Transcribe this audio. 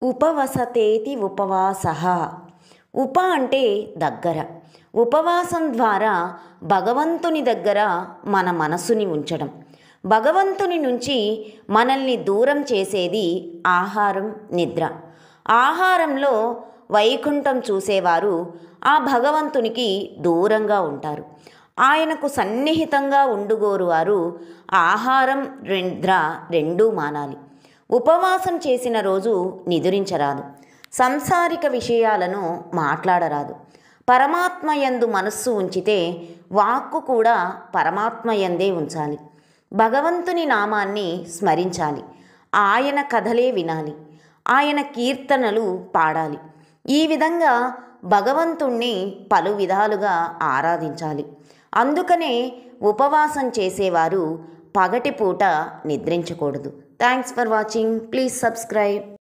ఉపవసతేతి ఉపవాసః. ఉప అంటే దగ్గర. ఉపవాసం ద్వారా భగవంతుని దగ్గర మన మనసుని ఉంచడం. భగవంతుని నుంచి మనల్ని దూరం చేసేది ఆహారం, నిద్ర. ఆహారంలో వైకుంఠం చూసేవారు ఆ భగవంతునికి దూరంగా ఉంటారు. ఆయనకు సన్నిహితంగా ఉండుగోరు వారు ఆహారం, నిద్ర రెండూ మానాలి. ఉపవాసం చేసిన రోజు నిదురించరాదు. సంసారిక విషయాలను మాట్లాడరాదు. పరమాత్మయందు మనస్సు ఉంచితే వాక్కు కూడా పరమాత్మయందే ఉంచాలి. భగవంతుని నామాన్ని స్మరించాలి. ఆయన కథలే వినాలి. ఆయన కీర్తనలు పాడాలి. ఈ విధంగా భగవంతుణ్ణి పలు విధాలుగా ఆరాధించాలి. అందుకనే ఉపవాసం చేసేవారు పగటిపూట నిద్రించకూడదు. Thanks for watching. Please subscribe.